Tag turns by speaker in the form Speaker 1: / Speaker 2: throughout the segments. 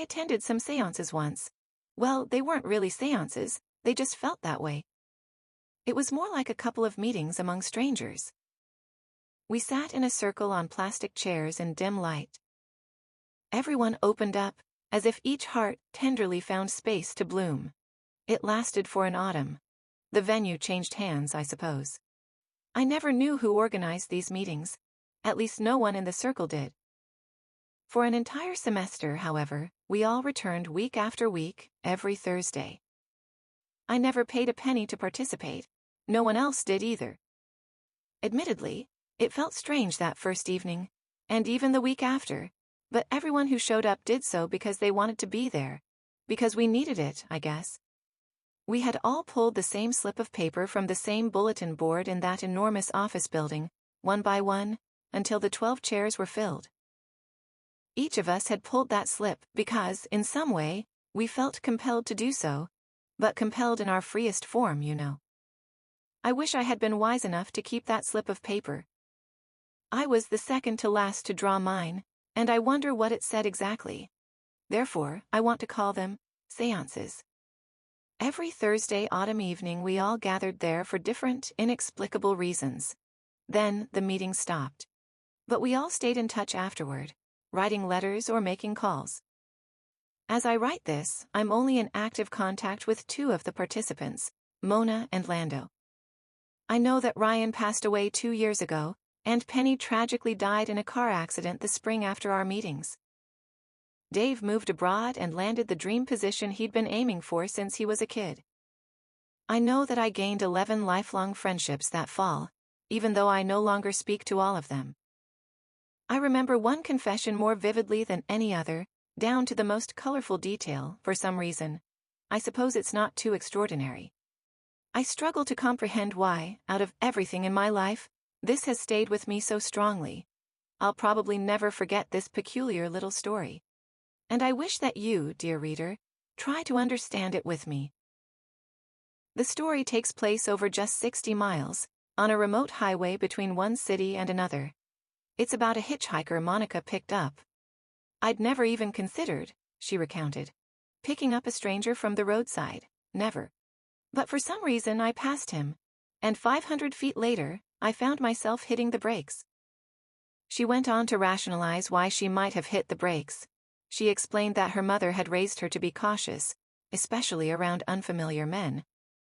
Speaker 1: attended some seances once. Well, they weren't really seances, they just felt that way. It was more like a couple of meetings among strangers. We sat in a circle on plastic chairs in dim light. Everyone opened up, as if each heart tenderly found space to bloom. It lasted for an autumn. The venue changed hands, I suppose. I never knew who organized these meetings. At least no one in the circle did. For an entire semester, however, we all returned week after week, every Thursday. I never paid a penny to participate. No one else did either. Admittedly, it felt strange that first evening, and even the week after, but everyone who showed up did so because they wanted to be there. Because we needed it, I guess. We had all pulled the same slip of paper from the same bulletin board in that enormous office building, one by one, until the 12 chairs were filled. Each of us had pulled that slip because, in some way, we felt compelled to do so, but compelled in our freest form, you know. I wish I had been wise enough to keep that slip of paper. I was the second to last to draw mine, and I wonder what it said exactly. Therefore, I want to call them seances. Every Thursday autumn evening we all gathered there for different, inexplicable reasons. Then, the meeting stopped. But we all stayed in touch afterward, writing letters or making calls. As I write this, I'm only in active contact with 2 of the participants, Mona and Lando. I know that Ryan passed away 2 years ago, and Penny tragically died in a car accident the spring after our meetings. Dave moved abroad and landed the dream position he'd been aiming for since he was a kid. I know that I gained 11 lifelong friendships that fall, even though I no longer speak to all of them. I remember one confession more vividly than any other, down to the most colorful detail, for some reason. I suppose it's not too extraordinary. I struggle to comprehend why, out of everything in my life, this has stayed with me so strongly. I'll probably never forget this peculiar little story. And I wish that you, dear reader, try to understand it with me. The story takes place over just 60 miles, on a remote highway between one city and another. It's about a hitchhiker Monica picked up. I'd never even considered, she recounted, picking up a stranger from the roadside, never. But for some reason I passed him, and 500 feet later, I found myself hitting the brakes. She went on to rationalize why she might have hit the brakes. She explained that her mother had raised her to be cautious, especially around unfamiliar men,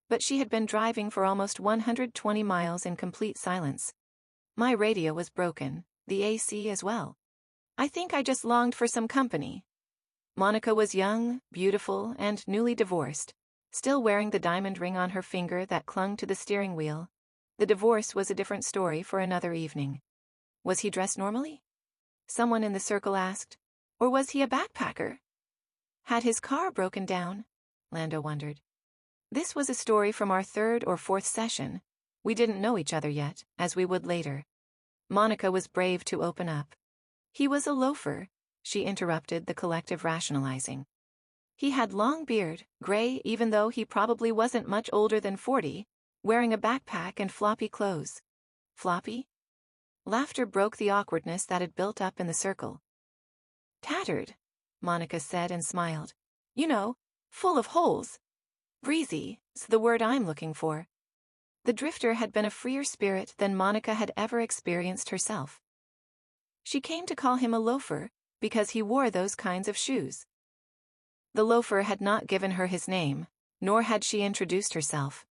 Speaker 1: but she had been driving for almost 120 miles in complete silence. My radio was broken, the AC as well. I think I just longed for some company. Monica was young, beautiful, and newly divorced, still wearing the diamond ring on her finger that clung to the steering wheel. The divorce was a different story for another evening. Was he dressed normally? Someone in the circle asked. Or was he a backpacker? Had his car broken down? Lando wondered. This was a story from our 3rd or 4th session. We didn't know each other yet, as we would later. Monica was brave to open up. He was a loafer, she interrupted the collective rationalizing. He had long beard, gray even though he probably wasn't much older than 40, wearing a backpack and floppy clothes. Floppy? Laughter broke the awkwardness that had built up in the circle. Tattered, Monica said and smiled. You know, full of holes. Breezy's the word I'm looking for. The drifter had been a freer spirit than Monica had ever experienced herself. She came to call him a loafer, because he wore those kinds of shoes. The loafer had not given her his name, nor had she introduced herself.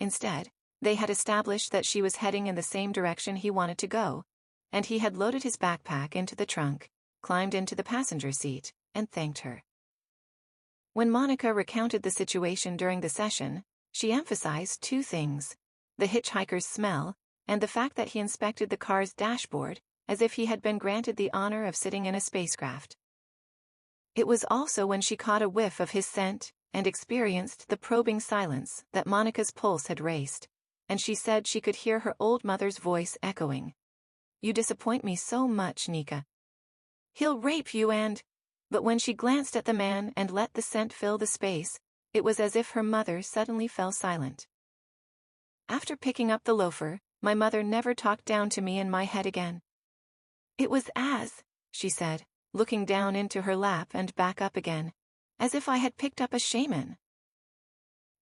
Speaker 1: Instead, they had established that she was heading in the same direction he wanted to go, and he had loaded his backpack into the trunk, climbed into the passenger seat, and thanked her. When Monica recounted the situation during the session, she emphasized 2 things: the hitchhiker's smell, and the fact that he inspected the car's dashboard, as if he had been granted the honor of sitting in a spacecraft. It was also when she caught a whiff of his scent, and experienced the probing silence, that Monica's pulse had raced, and she said she could hear her old mother's voice echoing. You disappoint me so much, Nika. He'll rape you and... But when she glanced at the man and let the scent fill the space, it was as if her mother suddenly fell silent. After picking up the loafer, my mother never talked down to me in my head again. It was as, she said, looking down into her lap and back up again, as if I had picked up a shaman.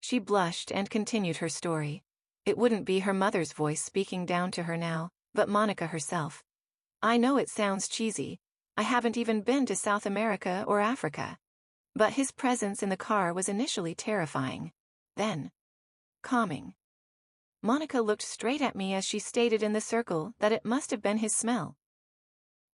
Speaker 1: She blushed and continued her story. It wouldn't be her mother's voice speaking down to her now, but Monica herself. I know it sounds cheesy. I haven't even been to South America or Africa. But his presence in the car was initially terrifying. Then, calming. Monica looked straight at me as she stated in the circle that it must have been his smell.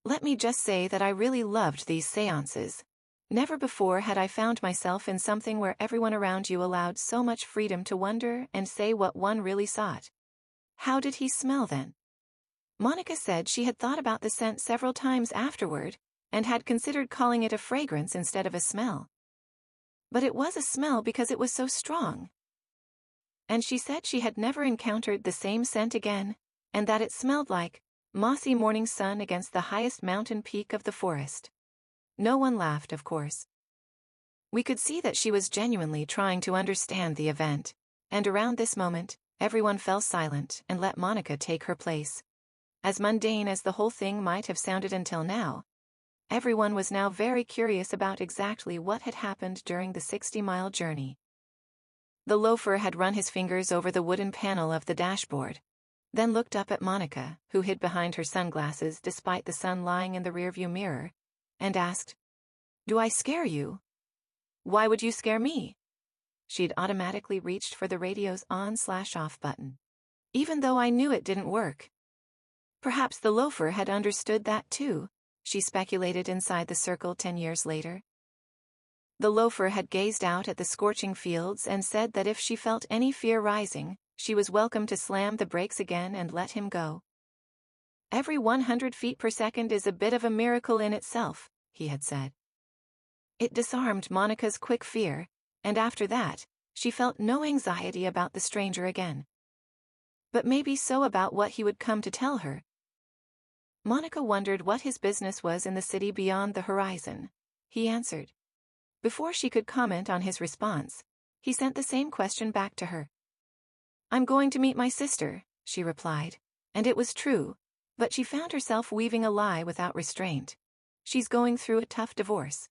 Speaker 1: Let me just say that I really loved these seances. Never before had I found myself in something where everyone around you allowed so much freedom to wonder and say what one really sought. How did he smell then? Monica said she had thought about the scent several times afterward, and had considered calling it a fragrance instead of a smell. But it was a smell because it was so strong. And she said she had never encountered the same scent again, and that it smelled like mossy morning sun against the highest mountain peak of the forest. No one laughed, of course. We could see that she was genuinely trying to understand the event, and around this moment, everyone fell silent and let Monica take her place. As mundane as the whole thing might have sounded until now, everyone was now very curious about exactly what had happened during the 60-mile journey. The loafer had run his fingers over the wooden panel of the dashboard, then looked up at Monica, who hid behind her sunglasses despite the sun lying in the rearview mirror, and asked, "Do I scare you? Why would you scare me?" She'd automatically reached for the radio's on/off button, even though I knew it didn't work. Perhaps the loafer had understood that too, she speculated inside the circle 10 years later. The loafer had gazed out at the scorching fields and said that if she felt any fear rising, she was welcome to slam the brakes again and let him go. Every 100 feet per second is a bit of a miracle in itself, he had said. It disarmed Monica's quick fear, and after that, she felt no anxiety about the stranger again. But maybe so about what he would come to tell her. Monica wondered what his business was in the city beyond the horizon. He answered. Before she could comment on his response, he sent the same question back to her. "I'm going to meet my sister," she replied, and it was true, but she found herself weaving a lie without restraint. She's going through a tough divorce.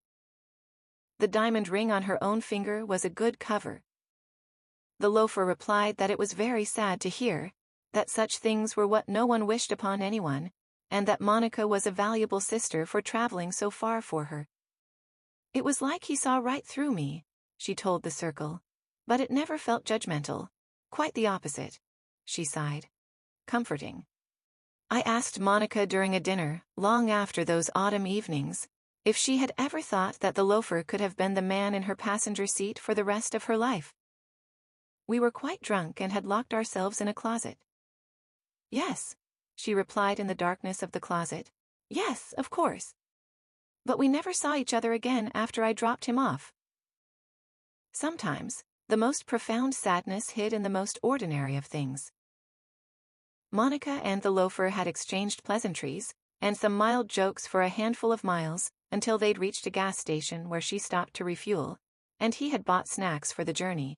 Speaker 1: The diamond ring on her own finger was a good cover. The loafer replied that it was very sad to hear, that such things were what no one wished upon anyone, and that Monica was a valuable sister for traveling so far for her. It was like he saw right through me, she told the circle, but it never felt judgmental. Quite the opposite, she sighed. Comforting. I asked Monica during a dinner, long after those autumn evenings, if she had ever thought that the loafer could have been the man in her passenger seat for the rest of her life. We were quite drunk and had locked ourselves in a closet. Yes, she replied in the darkness of the closet. Yes, of course. But we never saw each other again after I dropped him off. Sometimes, the most profound sadness hid in the most ordinary of things. Monica and the loafer had exchanged pleasantries, and some mild jokes for a handful of miles, until they'd reached a gas station where she stopped to refuel, and he had bought snacks for the journey.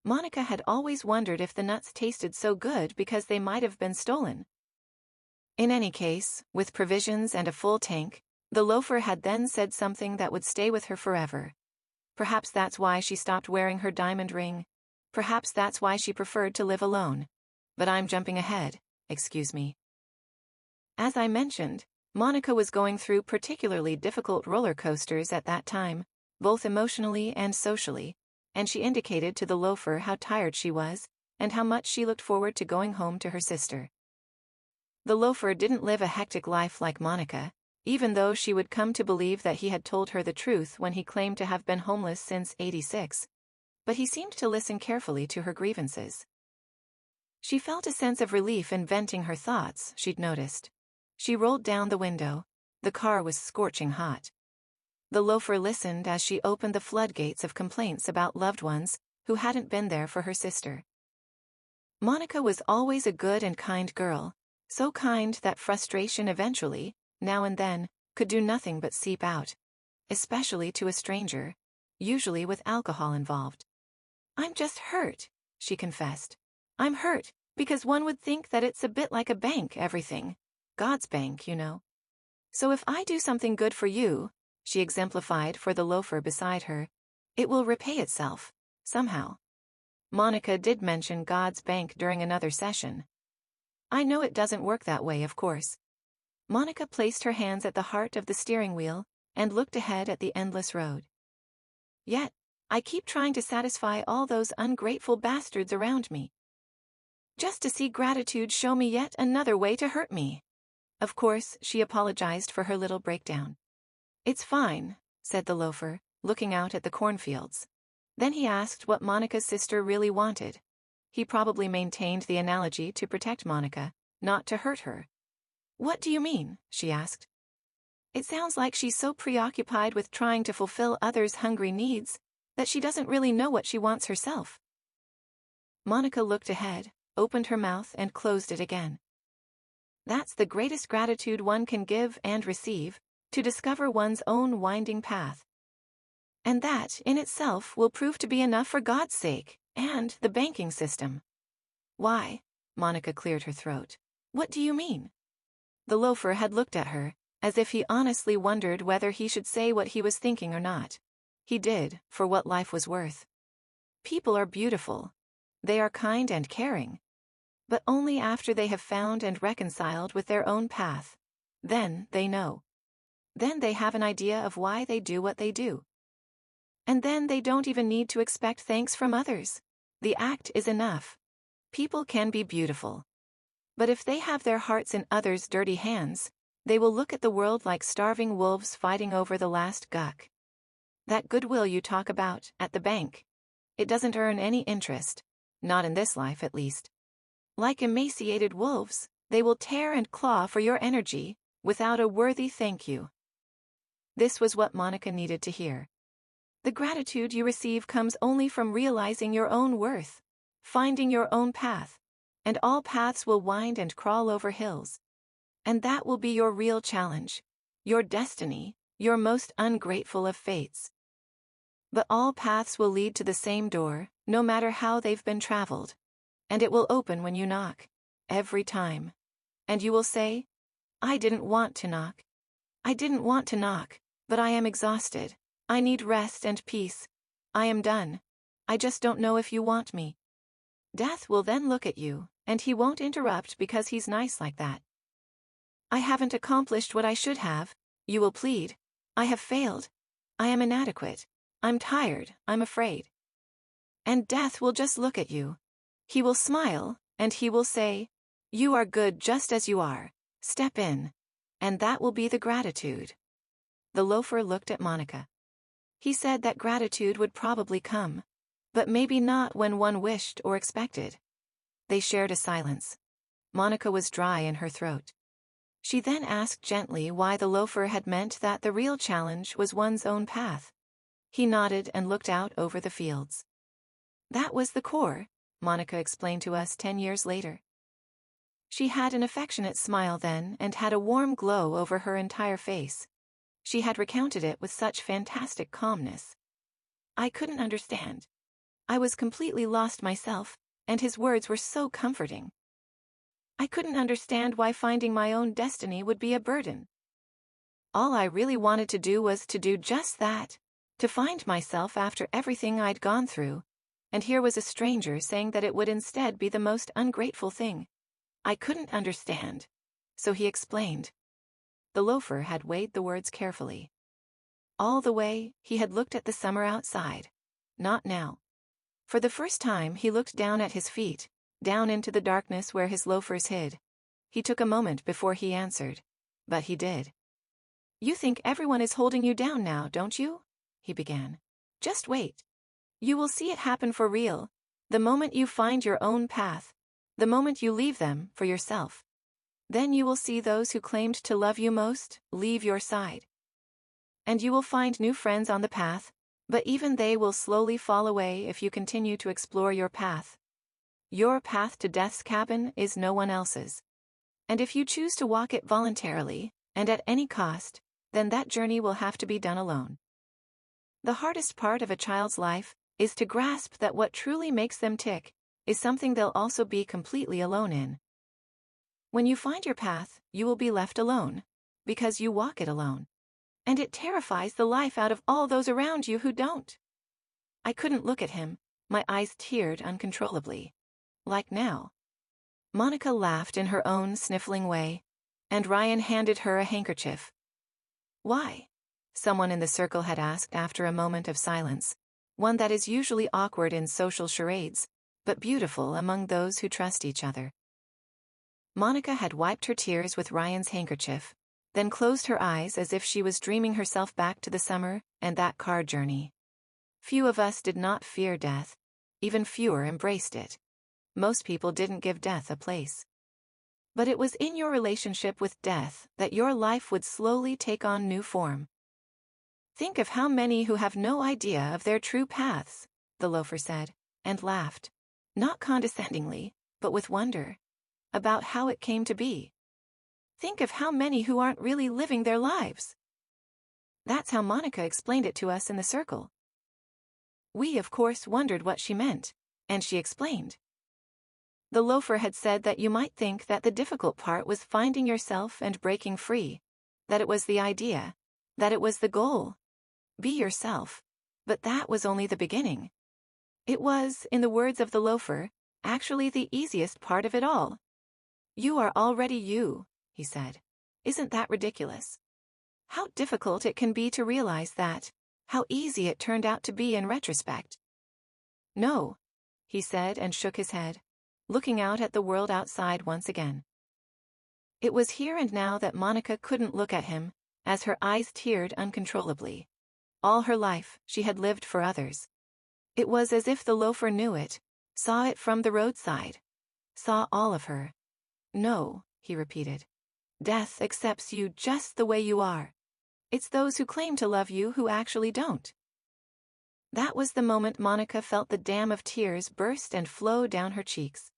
Speaker 1: Monica had always wondered if the nuts tasted so good because they might have been stolen. In any case, with provisions and a full tank, the loafer had then said something that would stay with her forever. Perhaps that's why she stopped wearing her diamond ring. Perhaps that's why she preferred to live alone. But I'm jumping ahead, excuse me. As I mentioned, Monica was going through particularly difficult roller coasters at that time, both emotionally and socially, and she indicated to the loafer how tired she was, and how much she looked forward to going home to her sister. The loafer didn't live a hectic life like Monica, even though she would come to believe that he had told her the truth when he claimed to have been homeless since '86. But he seemed to listen carefully to her grievances. She felt a sense of relief in venting her thoughts, she'd noticed. She rolled down the window. The car was scorching hot. The loafer listened as she opened the floodgates of complaints about loved ones who hadn't been there for her sister. Monica was always a good and kind girl, so kind that frustration eventually, now and then, could do nothing but seep out, especially to a stranger, usually with alcohol involved. "I'm just hurt," she confessed. "I'm hurt, because one would think that it's a bit like a bank, everything. God's bank, you know." So if I do something good for you, she exemplified for the loafer beside her, it will repay itself, somehow. Monica did mention God's bank during another session. I know it doesn't work that way, of course. Monica placed her hands at the heart of the steering wheel and looked ahead at the endless road. Yet, I keep trying to satisfy all those ungrateful bastards around me. Just to see gratitude show me yet another way to hurt me. Of course, she apologized for her little breakdown. It's fine, said the loafer, looking out at the cornfields. Then he asked what Monica's sister really wanted. He probably maintained the analogy to protect Monica, not to hurt her. What do you mean? She asked. It sounds like she's so preoccupied with trying to fulfill others' hungry needs that she doesn't really know what she wants herself. Monica looked ahead, opened her mouth and closed it again. That's the greatest gratitude one can give and receive, to discover one's own winding path. And that, in itself, will prove to be enough for God's sake, and the banking system. Why? Monica cleared her throat. What do you mean? The loafer had looked at her, as if he honestly wondered whether he should say what he was thinking or not. He did, for what life was worth. People are beautiful. They are kind and caring. But only after they have found and reconciled with their own path. Then they know. Then they have an idea of why they do what they do. And then they don't even need to expect thanks from others. The act is enough. People can be beautiful. But if they have their hearts in others' dirty hands, they will look at the world like starving wolves fighting over the last guck. That goodwill you talk about, at the bank. It doesn't earn any interest. Not in this life, at least. Like emaciated wolves, they will tear and claw for your energy, without a worthy thank you. This was what Monica needed to hear. The gratitude you receive comes only from realizing your own worth, finding your own path, and all paths will wind and crawl over hills. And that will be your real challenge, your destiny, your most ungrateful of fates. But all paths will lead to the same door, no matter how they've been traveled. And it will open when you knock, every time. And you will say, I didn't want to knock. I didn't want to knock, but I am exhausted. I need rest and peace. I am done. I just don't know if you want me. Death will then look at you, and he won't interrupt because he's nice like that. I haven't accomplished what I should have, you will plead. I have failed. I am inadequate. I'm tired, I'm afraid. And death will just look at you. He will smile, and he will say, you are good just as you are. Step in. And that will be the gratitude. The loafer looked at Monica. He said that gratitude would probably come, but maybe not when one wished or expected. They shared a silence. Monica was dry in her throat. She then asked gently why the loafer had meant that the real challenge was one's own path. He nodded and looked out over the fields. That was the core, Monica explained to us 10 years later. She had an affectionate smile then and had a warm glow over her entire face. She had recounted it with such fantastic calmness. I couldn't understand. I was completely lost myself, and his words were so comforting. I couldn't understand why finding my own destiny would be a burden. All I really wanted to do was to do just that, to find myself after everything I'd gone through, and here was a stranger saying that it would instead be the most ungrateful thing. I couldn't understand. So he explained. The loafer had weighed the words carefully. All the way, he had looked at the summer outside. Not now. For the first time he looked down at his feet, down into the darkness where his loafers hid. He took a moment before he answered. But he did. You think everyone is holding you down now, don't you? He began. Just wait. You will see it happen for real, the moment you find your own path, the moment you leave them for yourself. Then you will see those who claimed to love you most leave your side. And you will find new friends on the path, but even they will slowly fall away if you continue to explore your path. Your path to death's cabin is no one else's. And if you choose to walk it voluntarily, and at any cost, then that journey will have to be done alone. The hardest part of a child's life is to grasp that what truly makes them tick is something they'll also be completely alone in. When you find your path, you will be left alone, because you walk it alone. And it terrifies the life out of all those around you who don't. I couldn't look at him, my eyes teared uncontrollably. Like now. Monica laughed in her own sniffling way, and Ryan handed her a handkerchief. Why? Someone in the circle had asked after a moment of silence, one that is usually awkward in social charades, but beautiful among those who trust each other. Monica had wiped her tears with Ryan's handkerchief, then closed her eyes as if she was dreaming herself back to the summer and that car journey. Few of us did not fear death. Even fewer embraced it. Most people didn't give death a place. But it was in your relationship with death that your life would slowly take on new form. Think of how many who have no idea of their true paths, the loafer said, and laughed. Not condescendingly, but with wonder. About how it came to be. Think of how many who aren't really living their lives. That's how Monica explained it to us in the circle. We, of course, wondered what she meant, and she explained. The loafer had said that you might think that the difficult part was finding yourself and breaking free, that it was the idea, that it was the goal. Be yourself. But that was only the beginning. It was, in the words of the loafer, actually the easiest part of it all. You are already you, he said. Isn't that ridiculous? How difficult it can be to realize that, how easy it turned out to be in retrospect. No, he said and shook his head, looking out at the world outside once again. It was here and now that Monica couldn't look at him, as her eyes teared uncontrollably. All her life, she had lived for others. It was as if the loafer knew it, saw it from the roadside, saw all of her. No, he repeated. Death accepts you just the way you are. It's those who claim to love you who actually don't. That was the moment Monica felt the dam of tears burst and flow down her cheeks.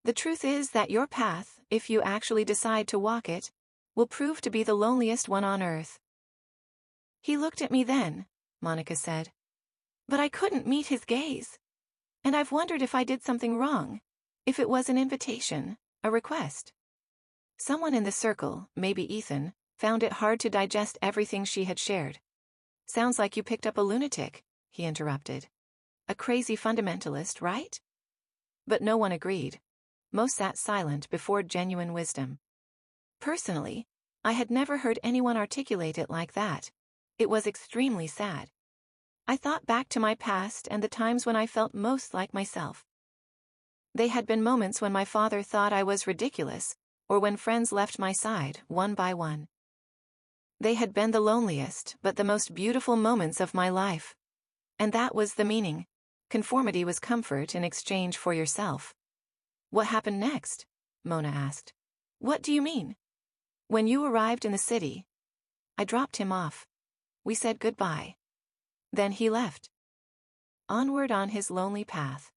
Speaker 1: The truth is that your path, if you actually decide to walk it, will prove to be the loneliest one on earth. He looked at me then, Monica said. But I couldn't meet his gaze. And I've wondered if I did something wrong, if it was an invitation, a request. Someone in the circle, maybe Ethan, found it hard to digest everything she had shared. Sounds like you picked up a lunatic, he interrupted. A crazy fundamentalist, right? But no one agreed. Most sat silent before genuine wisdom. Personally, I had never heard anyone articulate it like that. It was extremely sad. I thought back to my past and the times when I felt most like myself. They had been moments when my father thought I was ridiculous, or when friends left my side, one by one. They had been the loneliest, but the most beautiful moments of my life. And that was the meaning. Conformity was comfort in exchange for yourself. What happened next? Mona asked. What do you mean? When you arrived in the city, I dropped him off. We said goodbye. Then he left. Onward on his lonely path.